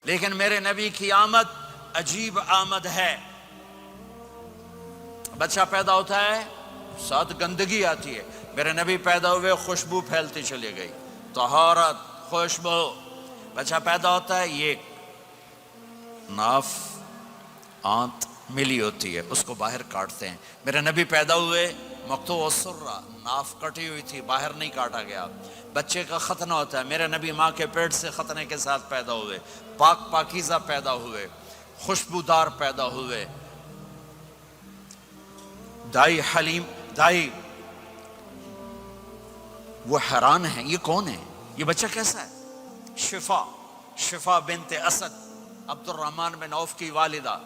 لیکن میرے نبی کی آمد عجیب آمد ہے. بچہ پیدا ہوتا ہے ساتھ گندگی آتی ہے. میرے نبی پیدا ہوئے خوشبو پھیلتی چلی گئی, طہارت, خوشبو. بچہ پیدا ہوتا ہے, یہ ناف آنت ملی ہوتی ہے, اس کو باہر کاٹتے ہیں. میرے نبی پیدا ہوئے مقطوع السرہ, ناف کٹی ہوئی تھی, باہر نہیں کاٹا گیا. بچے کا ختنہ ہوتا ہے. میرے نبی ماں کے پیٹ سے ختنے کے ساتھ پیدا ہوئے, پاک پاکیزہ پیدا ہوئے, خوشبودار پیدا ہوئے. دائی حلیم, دائی وہ حیران ہیں, یہ کون ہے, یہ بچہ کیسا ہے؟ شفا بنت اسد, عبد الرحمن بن عوف کی والدہ,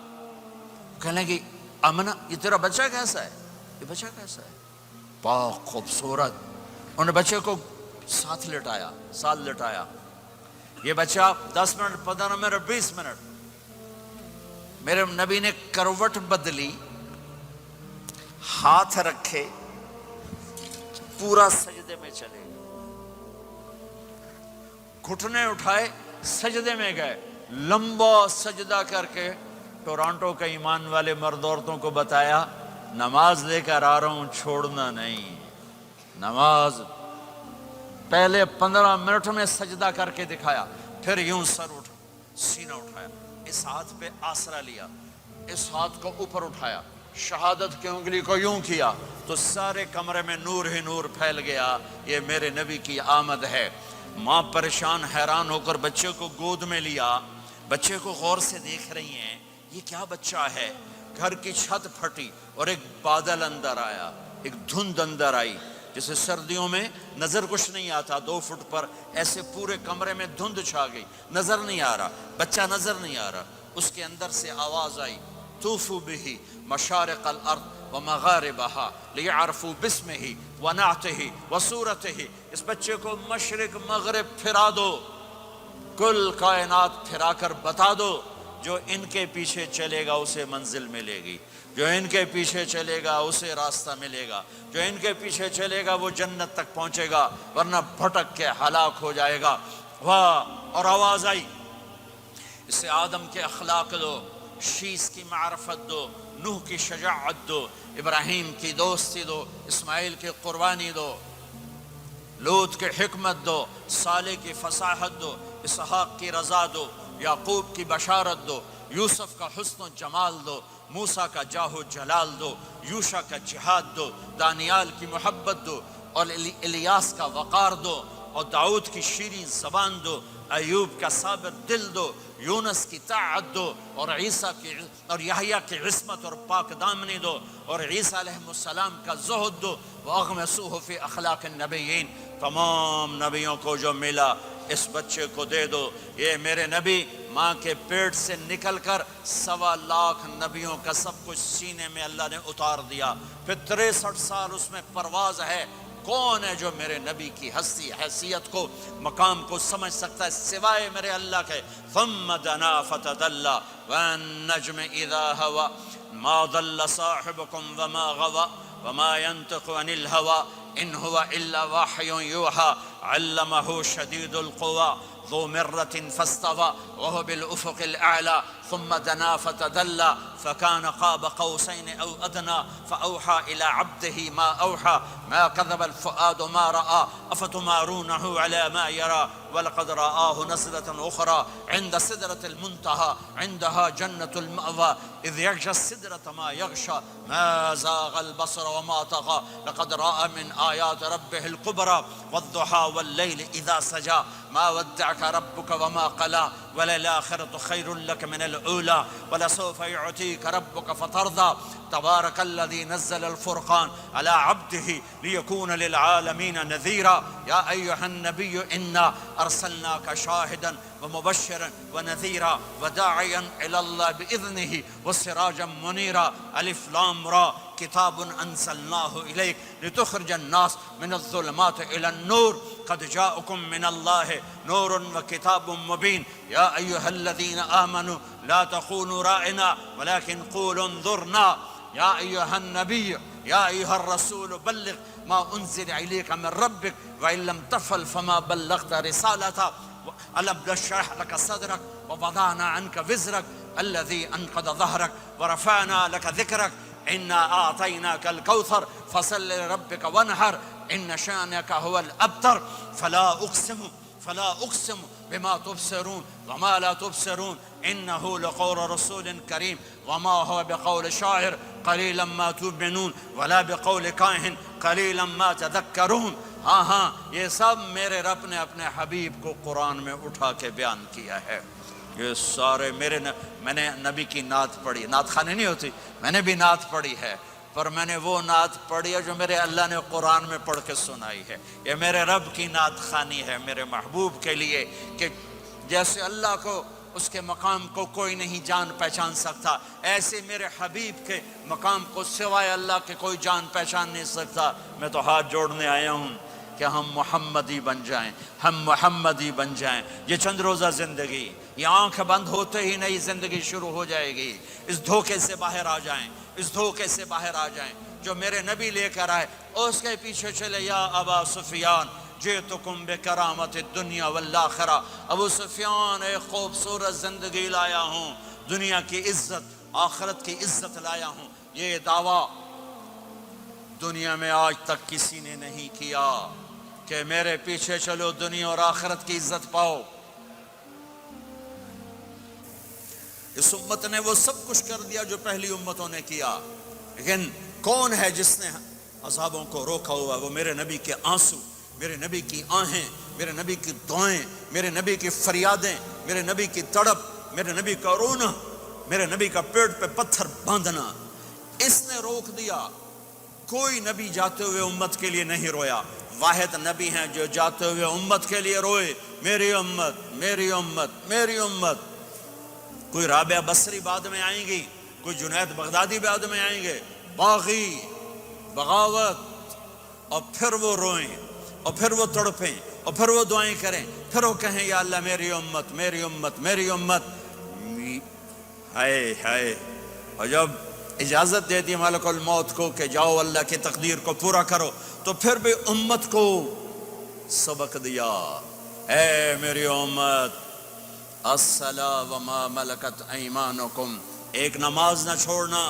کہنے لگی امنہ یہ تیرا بچہ کیسا ہے؟ یہ بچہ کیسا ہے؟ پاک, خوبصورت. انہوں نے بچے کو ساتھ لٹایا. یہ بچہ 10 منٹ, 15 منٹ, 20 منٹ. میرے نبی نے کروٹ بدلی, ہاتھ رکھے, پورا سجدے میں چلے, گھٹنے اٹھائے, سجدے میں گئے. لمبا سجدہ کر کے ٹورانٹو کے ایمان والے مرد عورتوں کو بتایا, نماز لے کر آ رہا ہوں, چھوڑنا نہیں. نماز پہلے 15 منٹ میں سجدہ کر کے دکھایا, پھر یوں سینہ اٹھایا, اس ہاتھ پہ آسرا لیا, اس ہاتھ کو اوپر اٹھایا, شہادت کی انگلی کو یوں کیا, تو سارے کمرے میں نور ہی نور پھیل گیا. یہ میرے نبی کی آمد ہے. ماں پریشان حیران ہو کر بچے کو گود میں لیا, بچے کو غور سے دیکھ رہی ہیں, یہ کیا بچہ ہے. گھر کی چھت پھٹی اور ایک بادل اندر آیا, ایک دھند اندر آئی, جیسے سردیوں میں نظر کچھ نہیں آتا, 2 فٹ پر ایسے پورے کمرے میں دھند چھا گئی, نظر نہیں آ رہا, بچہ نظر نہیں آ رہا. اس کے اندر سے آواز آئی, طوفوا به مشارق الارض ومغاربها لیعرفوا باسمه ونعته وصورته. اس بچے کو مشرق مغرب پھرا دو, کل کائنات پھرا کر بتا دو. جو ان کے پیچھے چلے گا اسے منزل ملے گی, جو ان کے پیچھے چلے گا اسے راستہ ملے گا, جو ان کے پیچھے چلے گا وہ جنت تک پہنچے گا, ورنہ بھٹک کے ہلاک ہو جائے گا. واہ. اور آواز آئی, اسے آدم کے اخلاق دو, شیس کی معرفت دو, نوح کی شجاعت دو, ابراہیم کی دوستی دو, اسماعیل کی قربانی دو, لوط کی حکمت دو, صالح کی فصاحت دو, اسحاق کی رضا دو, یعقوب کی بشارت دو, یوسف کا حسن و جمال دو, موسیٰ کا جاہ و جلال دو, یوشع کا جہاد دو, دانیال کی محبت دو, اور الیاس کا وقار دو, اور داؤد کی شیریں زبان دو, ایوب کا صابر دل دو, یونس کی طاعت دو, اور عیسیٰ کی اور یحییٰ کی عصمت اور پاک دامنی دو, اور عیسیٰ علیہ السلام کا زہد دو. وَأَغْمِسُوهُ فِي أَخْلَاقِ النَّبِيِّينَ. تمام نبیوں کو جو ملا اس بچے کو دے دو. یہ میرے نبی ماں کے پیٹ سے نکل کر 1.25 لاکھ نبیوں کا سب کچھ سینے میں اللہ نے اتار دیا. پھر 63 سال اس میں پرواز ہے. کون ہے جو میرے نبی کی ہستی, حیثیت کو, مقام کو سمجھ سکتا ہے سوائے میرے اللہ کے. ثم دنا فتدلى والنجم اذا هوى ما ضل صاحبكم وما غوى وما ينطق عن الهوى ان هو الا وحي يوحى علمه شديد القوى ذو مرة فاستوى وهو بالأفق الأعلى ثم دنا فتدلى فكان قاب قوسين أو أدنى فأوحى إلى عبده ما أوحى ما كذب الفؤاد ما رأى أفتمارونه على ما يرى ولقد رآه نزلة أخرى عند سدرة المنتهى عندها جنة المأوى إذ يغشى السدرة ما يغشى ما زاغ البصر وما طغى لقد رأى من آيات ربه الكبرى والضحى والليل إذا سجى ما ودعك ربك وما قلى وللآخرة خير لك من الأولى ولسوف يعطيك ربك فترضى تبارك الذي نزل الفرقان على عبده ليكون للعالمين نذيرا يا أيها النبي إنا أرسلناك شاهدا ومبشرا ونذيرا وداعيا إلى الله بإذنه وسراجا منيرا ألف لام را كتاب أنزلناه إليك لتخرج الناس من الظلمات إلى النور قد جاءكم من الله نور وكتاب مبين يا أيها الذين آمنوا لا تقولوا راعنا ولكن قولوا انظرنا يا أيها النبي يا أيها الرسول بلغ ما أنزل إليك من ربك وإن لم تفعل فما بلغت رسالته ألم نشرح لك صدرك ووضعنا عنك وزرك الذي أنقض ظهرك ورفعنا لك ذكرك إنا أعطيناك الكوثر فصل لربك وانحر إن شانك هو الأبتر فلا أقسم بما تبصرون وما لا تبصرون إنه لقول رسول كريم وما هو بقول شاعر قليلا ما تؤمنون ولا بقول کاہن قلیلا ما تذکرون. ہاں یہ سب میرے رب نے اپنے حبیب کو قرآن میں اٹھا کے بیان کیا ہے. یہ سارے میں نے نبی کی نعت پڑھی. نعت خانی نہیں ہوتی, میں نے بھی نعت پڑھی ہے, پر میں نے وہ نعت پڑھی ہے جو میرے اللہ نے قرآن میں پڑھ کے سنائی ہے. یہ میرے رب کی نعت خانی ہے میرے محبوب کے لیے, کہ جیسے اللہ کو اس کے مقام کو کوئی نہیں جان پہچان سکتا, ایسے میرے حبیب کے مقام کو سوائے اللہ کے کوئی جان پہچان نہیں سکتا. میں تو ہاتھ جوڑنے آیا ہوں کہ ہم محمدی بن جائیں, ہم محمدی بن جائیں. یہ چند روزہ زندگی, یہ آنکھ بند ہوتے ہی نئی زندگی شروع ہو جائے گی. اس دھوکے سے باہر آ جائیں, اس دھوکے سے باہر آ جائیں جو میرے نبی لے کر آئے, اس کے پیچھے چلے. یا ابا سفیان جئتکم بکرامت الدنیا والآخرہ, ابو سفیان ایک خوبصورت زندگی لایا ہوں, دنیا کی عزت آخرت کی عزت لایا ہوں. یہ دعویٰ دنیا میں آج تک کسی نے نہیں کیا کہ میرے پیچھے چلو دنیا اور آخرت کی عزت پاؤ. اس امت نے وہ سب کچھ کر دیا جو پہلی امتوں نے کیا, لیکن کون ہے جس نے عذابوں کو روکا ہوا؟ وہ میرے نبی کے آنسو, میرے نبی کی آہیں, میرے نبی کی دعائیں, میرے نبی کی فریادیں, میرے نبی کی تڑپ, میرے نبی کا رونا, میرے نبی کا پیٹ پہ پتھر باندھنا. اس نے روک دیا. کوئی نبی جاتے ہوئے امت کے لیے نہیں رویا. واحد نبی ہیں جو جاتے ہوئے امت کے لیے روئے, میری امت, میری امت, میری امت. کوئی رابعہ بصری بعد میں آئیں گی, کوئی جنید بغدادی بعد میں آئیں گے, باغی, بغاوت, اور پھر وہ روئیں, اور پھر وہ تڑپیں, اور پھر وہ دعائیں کریں, پھر وہ کہیں یا اللہ میری امت, میری امت, میری امت. ہائے ہائے. اور جب اجازت دے دی ملک الموت کو کہ جاؤ اللہ کی تقدیر کو پورا کرو, تو پھر بھی امت کو سبق دیا, اے میری امت, الصلاۃ وما ملکت ایمانکم, ایک نماز نہ چھوڑنا,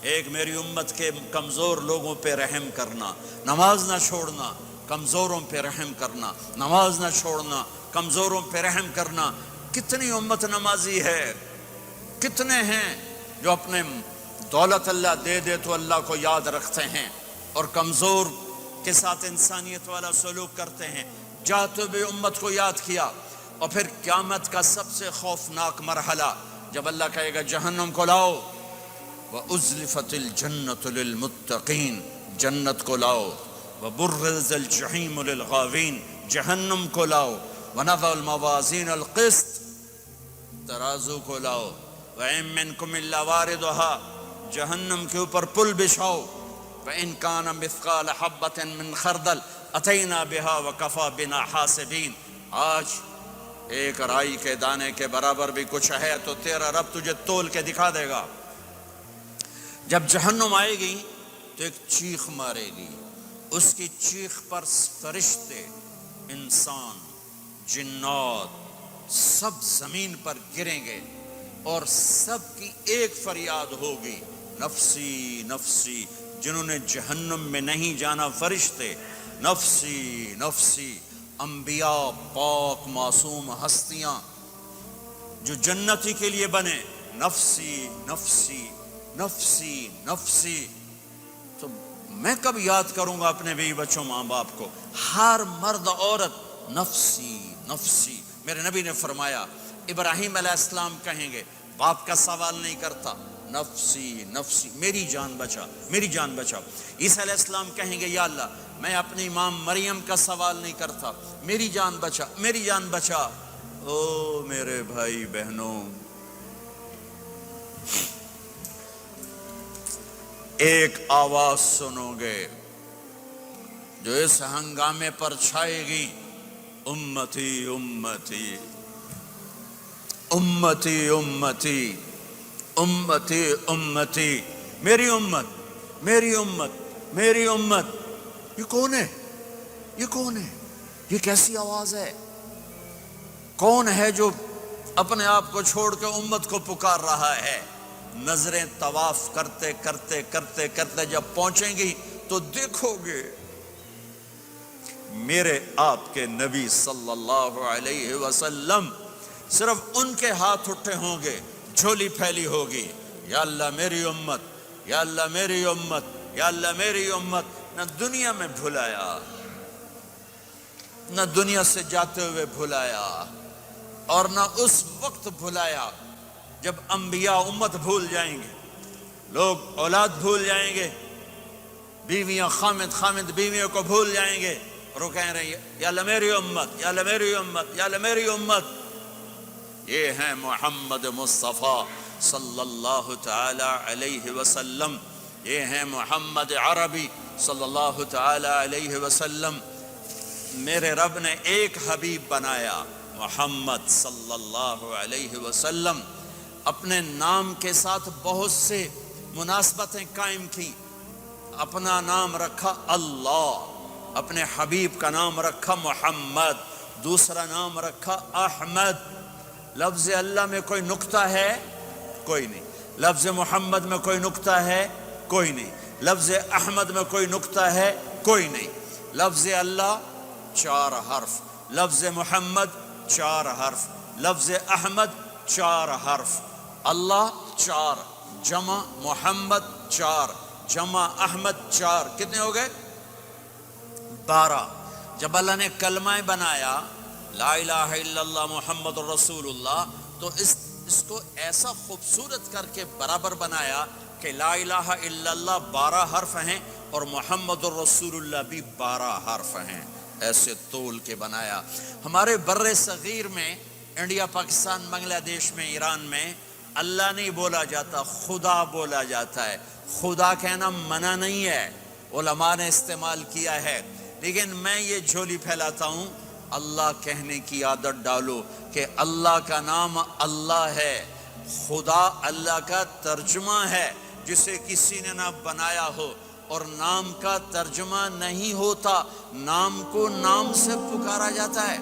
ایک میری امت کے کمزور لوگوں پہ رحم کرنا, نماز نہ چھوڑنا, کمزوروں پہ رحم کرنا, نماز نہ چھوڑنا, کمزوروں پہ رحم کرنا. کتنی امت نمازی ہے, کتنے ہیں جو اپنے دولت اللہ دے دے تو اللہ کو یاد رکھتے ہیں اور کمزور کے ساتھ انسانیت والا سلوک کرتے ہیں. جاتے بھی امت کو یاد کیا. اور پھر قیامت کا سب سے خوفناک مرحلہ جب اللہ کہے گا جہنم کو لاؤ, وَأُزْلِفَتِ الْجَنَّةُ لِلْمُتَّقِينَ, جنت کو لاؤ, وَبُرِّزَ الْجَحِيمُ لِلْغَاوِينَ, جہنم کو لاؤ, وَنَضَعُ الْمَوَازِينَ الْقِسْطَ, ترازو کو لاؤ, وَإِن مِّنكُمْ إِلَّا وَارِدُهَا, جہنم کے اوپر پل بچھاؤ, وَإِن كَانَ مِثْقَالَ حَبَّةٍ مِّن خَرْدَلٍ أَتَيْنَا بِهَا وَكَفَى بِنَا حَاسِبِينَ. آج ایک رائی کے دانے کے برابر بھی کچھ ہے تو تیرا رب تجھے تول کے دکھا دے گا. جب جہنم آئے گی تو ایک چیخ مارے گی, اس کی چیخ پر فرشتے, انسان, جنات سب زمین پر گریں گے اور سب کی ایک فریاد ہوگی, نفسی نفسی. جنہوں نے جہنم میں نہیں جانا فرشتے, نفسی نفسی. انبیاء, پاک معصوم ہستیاں جو جنتی کے لیے بنے, نفسی نفسی نفسی نفسی. تو میں کب یاد کروں گا اپنے بیوی بچوں ماں باپ کو؟ ہر مرد عورت نفسی نفسی. میرے نبی نے فرمایا ابراہیم علیہ السلام کہیں گے, باپ کا سوال نہیں کرتا, نفسی نفسی, میری جان بچا, میری جان بچا. عیسیٰ علیہ السلام کہیں گے یا اللہ میں اپنی ماں مریم کا سوال نہیں کرتا, میری جان بچا, میری جان بچا. او میرے بھائی بہنوں, ایک آواز سنو گے جو اس ہنگامے پر چھائے گی, امتی امتی امتی امتی امتی امتی, میری امت, میری امت, میری امت. یہ کون ہے, یہ کون ہے, یہ کیسی آواز ہے؟ کون ہے جو اپنے آپ کو چھوڑ کے امت کو پکار رہا ہے؟ نظریں طواف کرتے کرتے کرتے کرتے جب پہنچیں گی تو دیکھو گے میرے آپ کے نبی صلی اللہ علیہ وسلم، صرف ان کے ہاتھ اٹھے ہوں گے، جھولی پھیلی ہوگی، یا اللہ میری امت، یا اللہ میری امت، یا اللہ میری امت۔ نہ دنیا میں بھلایا، نہ دنیا سے جاتے ہوئے بھلایا، اور نہ اس وقت بھلایا جب انبیاء امت بھول جائیں گے، لوگ اولاد بھول جائیں گے، بیویاں خامد بیویوں کو بھول جائیں گے، اور وہ کہہ رہے ہیں یا اللہ میری امت، یا اللہ میری امت، یا اللہ میری امت۔ یہ ہیں محمد مصطفیٰ صلی اللہ تعالی علیہ وسلم، یہ ہیں محمد عربی صلی اللہ تعالی علیہ وسلم۔ میرے رب نے ایک حبیب بنایا، محمد صلی اللہ علیہ وسلم۔ اپنے نام کے ساتھ بہت سے مناسبتیں قائم کی، اپنا نام رکھا اللہ، اپنے حبیب کا نام رکھا محمد، دوسرا نام رکھا احمد۔ لفظ اللہ میں کوئی نکتہ ہے؟ کوئی نہیں۔ لفظ محمد میں کوئی نکتہ ہے؟ کوئی نہیں۔ لفظ احمد میں کوئی نکتہ ہے؟ کوئی نہیں۔ لفظ اللہ 4 حرف، لفظ محمد 4 حرف، لفظ احمد 4 حرف۔ اللہ 4 جمع محمد 4 جمع احمد 4، کتنے ہو گئے؟ 12۔ جب اللہ نے کلمہ بنایا لا الہ الا اللہ محمد رسول اللہ، تو اس کو ایسا خوبصورت کر کے برابر بنایا کہ لا الہ الا اللہ 12 حرف ہیں اور محمد الرسول اللہ بھی 12 حرف ہیں، ایسے تول کے بنایا۔ ہمارے بر صغیر میں، انڈیا، پاکستان، بنگلہ دیش میں، ایران میں اللہ نہیں بولا جاتا، خدا بولا جاتا ہے۔ خدا کہنا منع نہیں ہے، علماء نے استعمال کیا ہے، لیکن میں یہ جھولی پھیلاتا ہوں، اللہ کہنے کی عادت ڈالو کہ اللہ کا نام اللہ ہے، خدا اللہ کا ترجمہ ہے جسے کسی نے نہ بنایا ہو، اور نام کا ترجمہ نہیں ہوتا، نام کو نام سے پکارا جاتا ہے۔